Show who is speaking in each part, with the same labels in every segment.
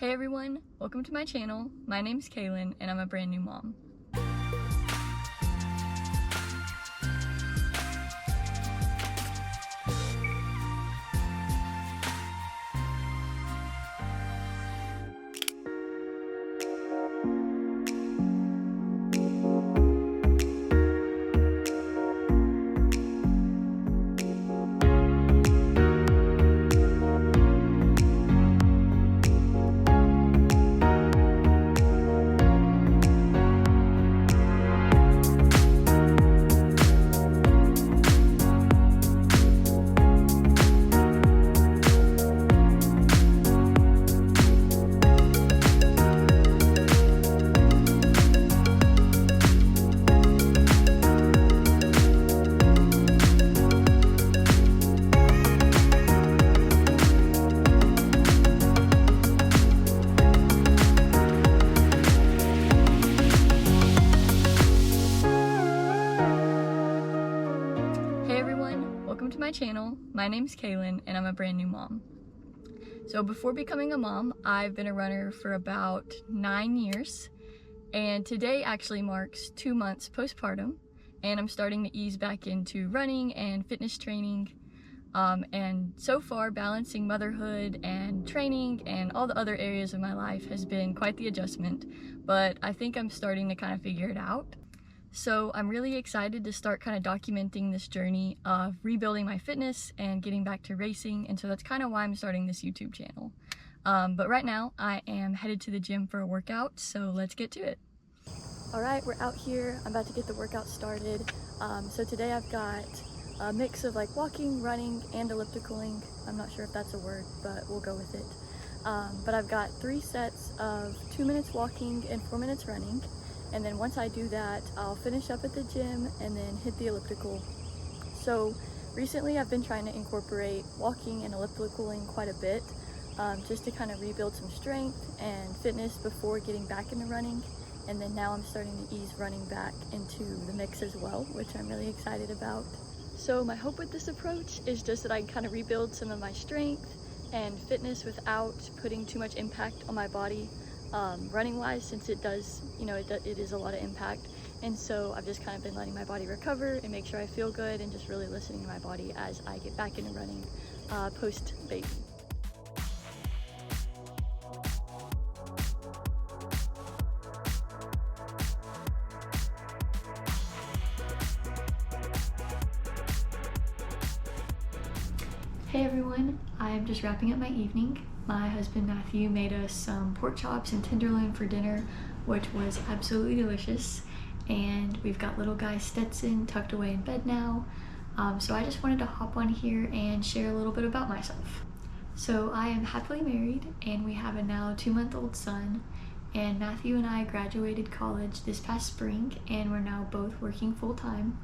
Speaker 1: Hey everyone, welcome to my channel. My name's Kaylin and I'm a brand new mom. Welcome to my channel. My name's Kaylin and I'm a brand new mom. So before becoming a mom, I've been a runner for about 9 years, and today actually marks 2 months postpartum, and I'm starting to ease back into running and fitness training. And so far, balancing motherhood and training and all the other areas of my life has been quite the adjustment, but I think I'm starting to kind of figure it out. So I'm really excited to start kind of documenting this journey of rebuilding my fitness and getting back to racing, and so that's kind of why I'm starting this YouTube channel. But right now I am headed to the gym for a workout, so let's get to it. Alright, we're out here. I'm about to get the workout started. So today I've got a mix of like walking, running, and ellipticaling. I'm not sure if that's a word, but we'll go with it. But I've got 3 sets of 2 minutes walking and 4 minutes running. And then once I do that, I'll finish up at the gym and then hit the elliptical. So recently I've been trying to incorporate walking and ellipticaling quite a bit, just to kind of rebuild some strength and fitness before getting back into running. And then now I'm starting to ease running back into the mix as well, which I'm really excited about. So my hope with this approach is just that I can kind of rebuild some of my strength and fitness without putting too much impact on my body. Running wise, since it does, it is a lot of impact, and so I've just kind of been letting my body recover and make sure I feel good and just really listening to my body as I get back into running post baby. Hey everyone, I'm just wrapping up my evening. My husband Matthew made us some pork chops and tenderloin for dinner, which was absolutely delicious. And we've got little guy Stetson tucked away in bed now. So I just wanted to hop on here and share a little bit about myself. So I am happily married and we have a now 2-month-old son. And Matthew and I graduated college this past spring and we're now both working full time.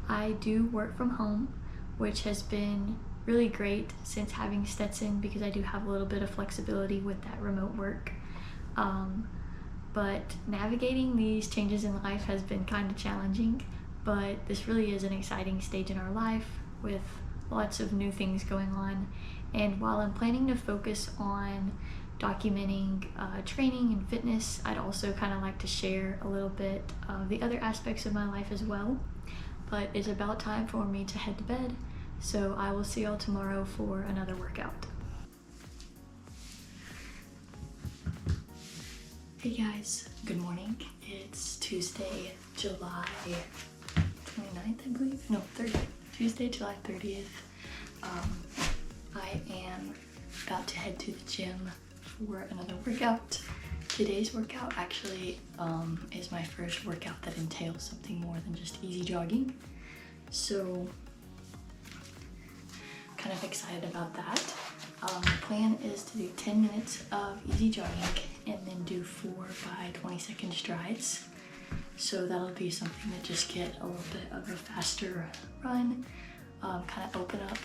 Speaker 1: I do work from home, which has been really great since having Stetson, because I do have a little bit of flexibility with that remote work. But navigating these changes in life has been kind of challenging, but this really is an exciting stage in our life with lots of new things going on. And while I'm planning to focus on documenting training and fitness, I'd also kind of like to share a little bit of the other aspects of my life as well. But it's about time for me to head to bed. So I will see y'all tomorrow for another workout. Hey guys, good morning. It's Tuesday, July 29th, I believe. No, 30th. Tuesday, July 30th. I am about to head to the gym for another workout. Today's workout actually is my first workout that entails something more than just easy jogging. So kind of excited about that. The plan is to do 10 minutes of easy jogging and then do 4 by 20-second strides. So that'll be something that just get a little bit of a faster run, kind of open up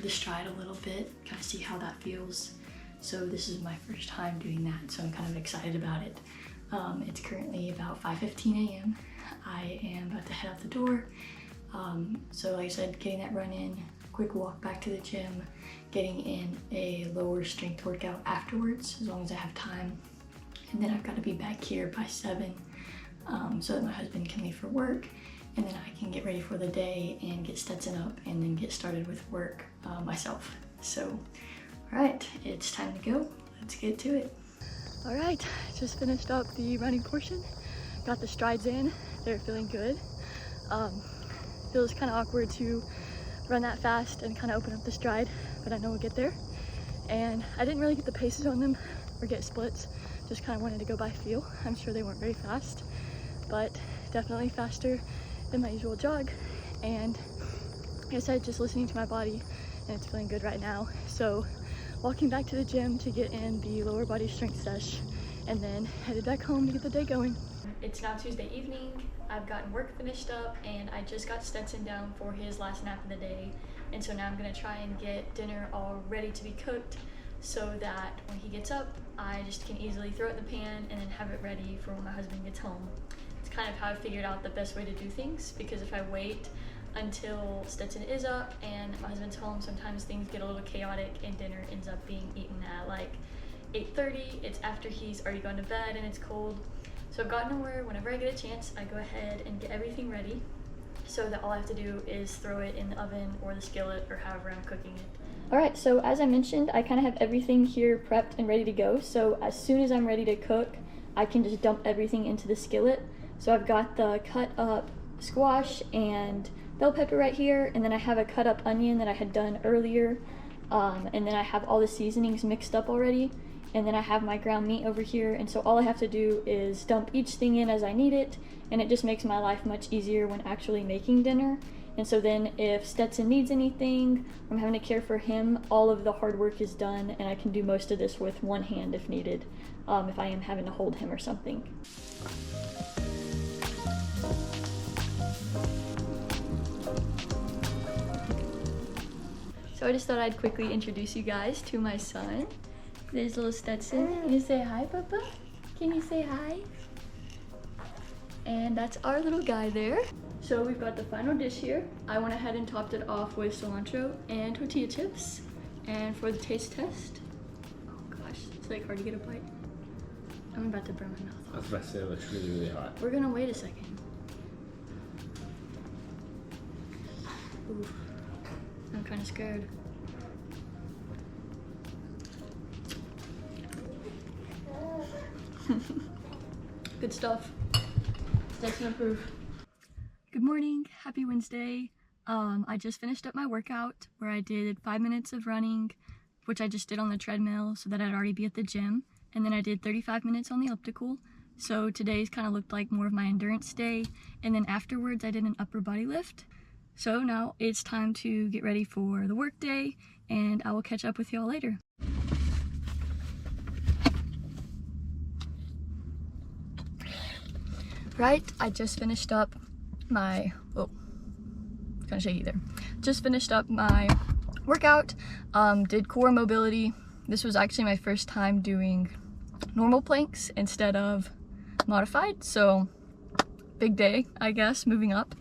Speaker 1: the stride a little bit, kind of see how that feels. So this is my first time doing that, so I'm kind of excited about it. It's currently about 5:15 a.m. I am about to head out the door. So like I said, getting that run in, quick walk back to the gym, getting in a lower strength workout afterwards, as long as I have time. And then I've got to be back here by 7 so that my husband can leave for work, and then I can get ready for the day and get Stetson up and then get started with work myself. So, all right, it's time to go. Let's get to it. All right, just finished up the running portion. Got the strides in, they're feeling good. Feels kind of awkward to run that fast and kind of open up the stride, but I know we'll get there. And I didn't really get the paces on them or get splits, just kind of wanted to go by feel. I'm sure they weren't very fast, but definitely faster than my usual jog. And like I said, just listening to my body, and it's feeling good right now. So walking back to the gym to get in the lower body strength sesh, and then headed back home to get the day going. It's now Tuesday evening. I've gotten work finished up, and I just got Stetson down for his last nap of the day. And so now I'm gonna try and get dinner all ready to be cooked so that when he gets up, I just can easily throw it in the pan and then have it ready for when my husband gets home. It's kind of how I figured out the best way to do things, because if I wait until Stetson is up and my husband's home, sometimes things get a little chaotic and dinner ends up being eaten at like 8:30. It's after he's already gone to bed and it's cold. So I've gotten to where whenever I get a chance, I go ahead and get everything ready so that all I have to do is throw it in the oven or the skillet or however I'm cooking it. All right, so as I mentioned, I kind of have everything here prepped and ready to go. So as soon as I'm ready to cook, I can just dump everything into the skillet. So I've got the cut up squash and bell pepper right here, and then I have a cut up onion that I had done earlier, and then I have all the seasonings mixed up already, and then I have my ground meat over here. And so all I have to do is dump each thing in as I need it, and it just makes my life much easier when actually making dinner. And so then if Stetson needs anything, I'm having to care for him, all of the hard work is done, and I can do most of this with one hand if needed, if I am having to hold him or something. So I just thought I'd quickly introduce you guys to my son. There's little Stetson. Can you say hi, Papa? Can you say hi? And that's our little guy there. So we've got the final dish here. I went ahead and topped it off with cilantro and tortilla chips. And for the taste test, oh gosh, it's like hard to get a bite. I'm about to burn my mouth off.
Speaker 2: I was about to say it looks really, really hot.
Speaker 1: We're gonna wait a second. Oof. I'm kind of scared. Good stuff. Stetson approved. Good morning, happy Wednesday. I just finished up my workout where I did 5 minutes of running, which I just did on the treadmill so that I'd already be at the gym. And then I did 35 minutes on the elliptical. So today's kind of looked like more of my endurance day. And then afterwards I did an upper body lift. So now it's time to get ready for the work day, and I will catch up with y'all later. Right, I just finished up my, oh, it's kind of shaky there. Just finished up my workout, did core mobility. This was actually my first time doing normal planks instead of modified, so big day, I guess, moving up.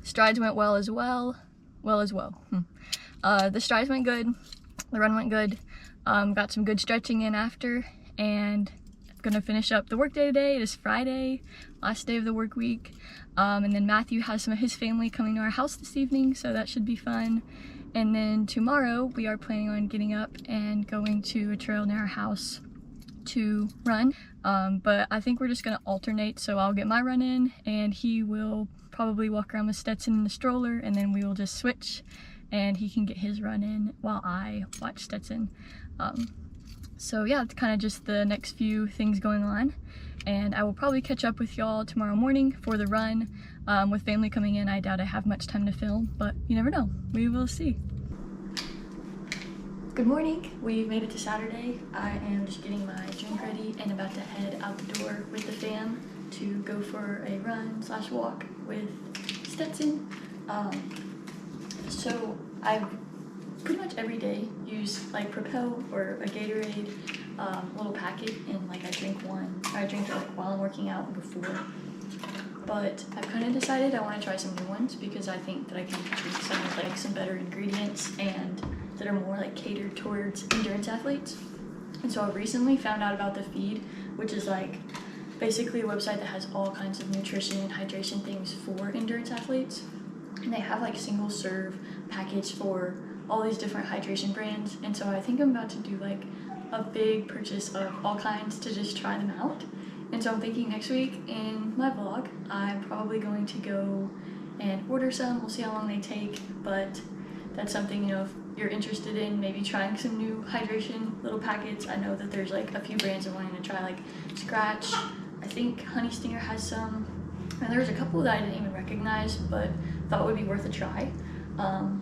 Speaker 1: Strides went well as well. The strides went good, the run went good, got some good stretching in after, and gonna finish up the work day today. It is Friday, last day of the work week, and then Matthew has some of his family coming to our house this evening, so that should be fun. And then tomorrow we are planning on getting up and going to a trail near our house to run, but I think we're just gonna alternate, so I'll get my run in and he will probably walk around with Stetson in the stroller, and then we will just switch and he can get his run in while I watch Stetson. So yeah, it's kind of just the next few things going on, and I will probably catch up with y'all tomorrow morning for the run. With family coming in, I doubt I have much time to film, but you never know, we will see. Good morning, we've made it to Saturday. I am just getting my drink ready and about to head out the door with the fam to go for a run / walk with Stetson. So I've pretty much every day use like Propel or a Gatorade little packet, and like I drink it like while I'm working out and before. But I've kind of decided I want to try some new ones because I think that I can drink some with like some better ingredients and that are more like catered towards endurance athletes. And so I recently found out about the Feed, which is like basically a website that has all kinds of nutrition and hydration things for endurance athletes. And they have like single serve package for all these different hydration brands. And so I think I'm about to do like a big purchase of all kinds to just try them out. And so I'm thinking next week in my vlog, I'm probably going to go and order some. We'll see how long they take, but that's something, you know, if you're interested in maybe trying some new hydration little packets. I know that there's like a few brands I'm wanting to try, like Scratch. I think Honey Stinger has some, and there's a couple that I didn't even recognize, but thought would be worth a try.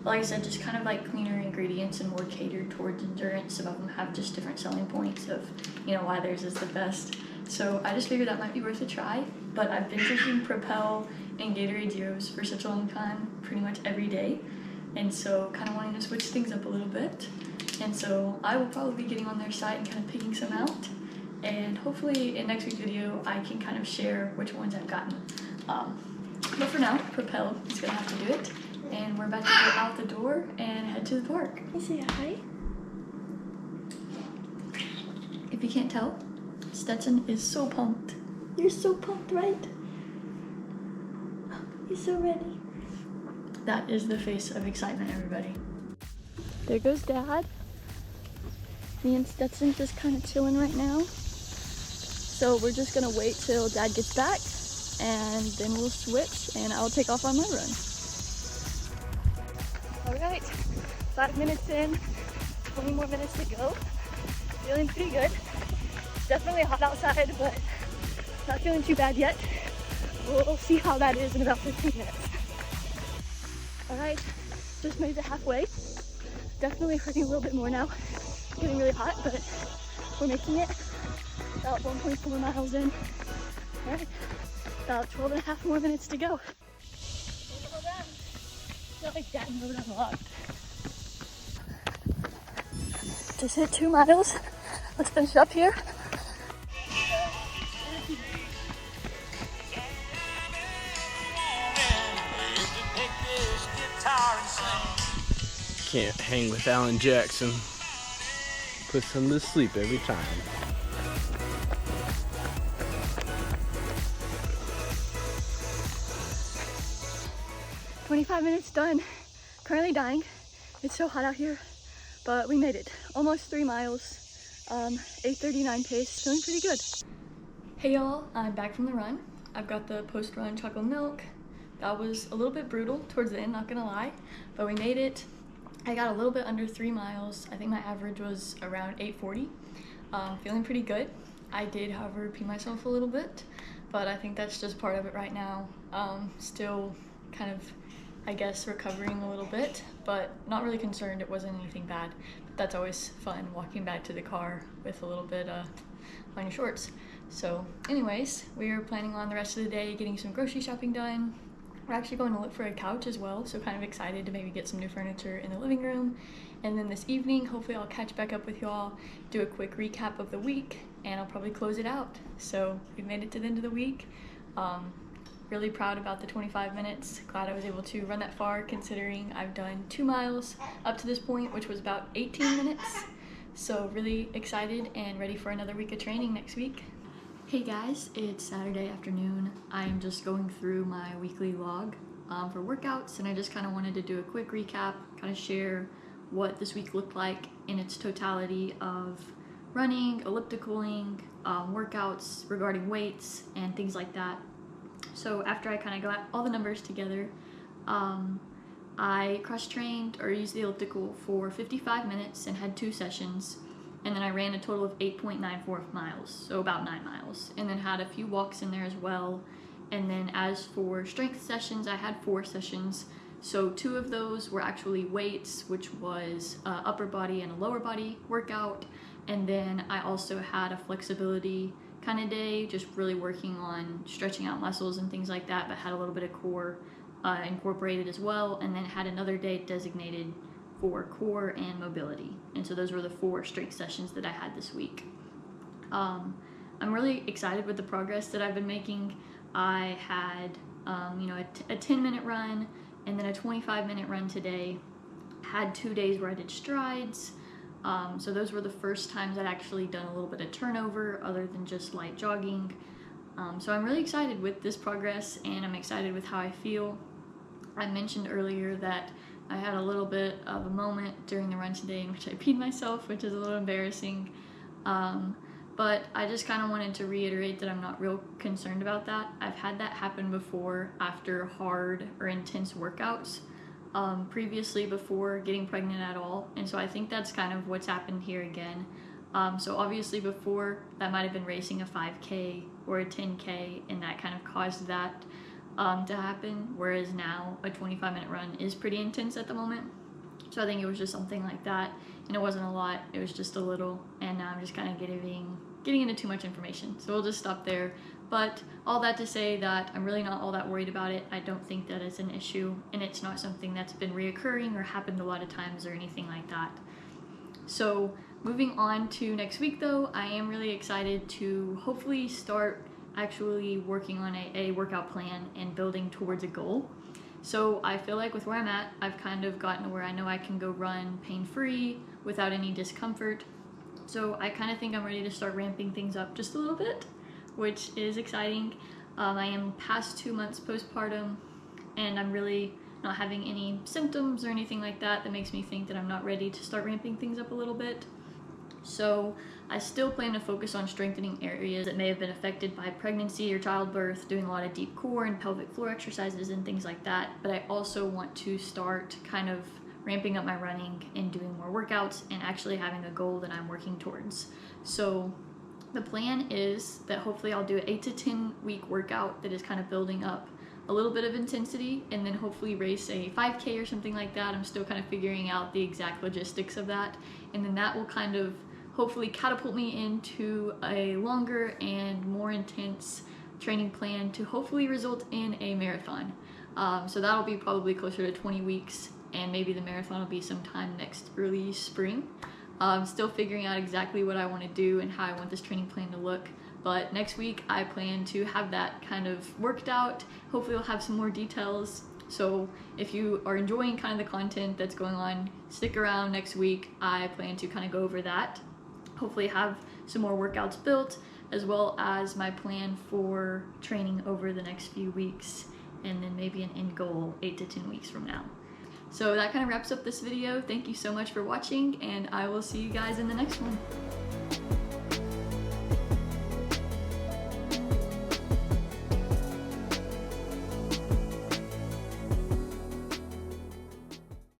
Speaker 1: Like I said, just kind of like cleaner ingredients and more catered towards endurance. Some of them have just different selling points of, you know, why theirs is the best. So I just figured that might be worth a try. But I've been drinking Propel and Gatorade Zeros for such a long time, pretty much every day. And so kind of wanting to switch things up a little bit. And so I will probably be getting on their site and kind of picking some out. And hopefully in next week's video, I can kind of share which ones I've gotten. But for now, Propel is gonna have to do it. And we're about to go out the door and head to the park. Can you say hi? If you can't tell, Stetson is so pumped. You're so pumped, right? You're so ready. That is the face of excitement, everybody. There goes Dad. Me and Stetson just kind of chilling right now. So we're just gonna wait till Dad gets back and then we'll switch and I'll take off on my run. All right, 5 minutes in, 20 more minutes to go. Feeling pretty good. It's definitely hot outside, but not feeling too bad yet. We'll see how that is in about 15 minutes. All right, just made it halfway. Definitely hurting a little bit more now. Getting really hot, but we're making it. About 1.4 miles in. All right, about 12 and a half more minutes to go. I feel like Dad mode unlocked. Just hit 2 miles. Let's finish up here.
Speaker 2: Can't hang with Alan Jackson. Puts him to sleep every time.
Speaker 1: "25 minutes done. Currently dying. It's so hot out here, but we made it. Almost 3 miles. 8:39 pace. Feeling pretty good. Hey y'all, I'm back from the run. I've got the post-run chocolate milk. That was a little bit brutal towards the end, not gonna lie, but we made it. I got a little bit under 3 miles. I think my average was around 8:40. Feeling pretty good. I did, however, pee myself a little bit, but I think that's just part of it right now. Still kind of, I guess, recovering a little bit, but not really concerned. It wasn't anything bad. But that's always fun, walking back to the car with a little bit on your shorts. So anyways, we are planning on the rest of the day getting some grocery shopping done. We're actually going to look for a couch as well, so kind of excited to maybe get some new furniture in the living room. And then this evening, hopefully I'll catch back up with y'all, do a quick recap of the week, and I'll probably close it out. So we've made it to the end of the week. Really proud about the 25 minutes. Glad I was able to run that far, considering I've done 2 miles up to this point, which was about 18 minutes. So really excited and ready for another week of training next week. Hey guys, it's Saturday afternoon. I'm just going through my weekly log for workouts, and I just kind of wanted to do a quick recap, kind of share what this week looked like in its totality of running, ellipticaling, workouts regarding weights, and things like that. So after I kind of got all the numbers together, I cross-trained or used the elliptical for 55 minutes and had 2 sessions. And then I ran a total of 8.94 miles, so about 9 miles. And then had a few walks in there as well. And then as for strength sessions, I had 4 sessions. So 2 of those were actually weights, which was upper body and a lower body workout. And then I also had a flexibility kind of day, just really working on stretching out muscles and things like that, but had a little bit of core incorporated as well. And then had another day designated for core and mobility. And so those were the 4 strength sessions that I had this week. I'm really excited with the progress that I've been making. I had a 10-minute run and then a 25-minute run today. Had 2 days where I did strides. So those were the first times I'd actually done a little bit of turnover other than just light jogging. So I'm really excited with this progress, and I'm excited with how I feel. I mentioned earlier that I had a little bit of a moment during the run today in which I peed myself, which is a little embarrassing. But I just kind of wanted to reiterate that I'm not real concerned about that. I've had that happen before after hard or intense workouts, previously before getting pregnant at all. And so I think that's kind of what's happened here again. So obviously before, that might have been racing a 5K or a 10K, and that kind of caused that to happen. Whereas now a 25-minute run is pretty intense at the moment. So I think it was just something like that, and it wasn't a lot, it was just a little, and now I'm just kind of getting into too much information. So we'll just stop there. But all that to say that I'm really not all that worried about it. I don't think that it's an issue, and it's not something that's been reoccurring or happened a lot of times or anything like that. So moving on to next week though, I am really excited to hopefully start actually working on a workout plan and building towards a goal. So I feel like with where I'm at, I've kind of gotten to where I know I can go run pain-free without any discomfort. So I kind of think I'm ready to start ramping things up just a little bit, which is exciting. I am past 2 months postpartum, and I'm really not having any symptoms or anything like that that makes me think that I'm not ready to start ramping things up a little bit. So I still plan to focus on strengthening areas that may have been affected by pregnancy or childbirth, doing a lot of deep core and pelvic floor exercises and things like that. But I also want to start kind of ramping up my running and doing more workouts and actually having a goal that I'm working towards. So the plan is that hopefully I'll do an 8 to 10 week workout that is kind of building up a little bit of intensity, and then hopefully race a 5K or something like that. I'm still kind of figuring out the exact logistics of that, and then that will kind of hopefully catapult me into a longer and more intense training plan to hopefully result in a marathon. So that'll be probably closer to 20 weeks, and maybe the marathon will be sometime next early spring. Still figuring out exactly what I want to do and how I want this training plan to look. But next week I plan to have that kind of worked out. Hopefully I'll have some more details. So if you are enjoying kind of the content that's going on, stick around next week. I plan to kind of go over that. Hopefully have some more workouts built, as well as my plan for training over the next few weeks, and then maybe an end goal 8 to 10 weeks from now. So that kind of wraps up this video. Thank you so much for watching, and I will see you guys in the next one.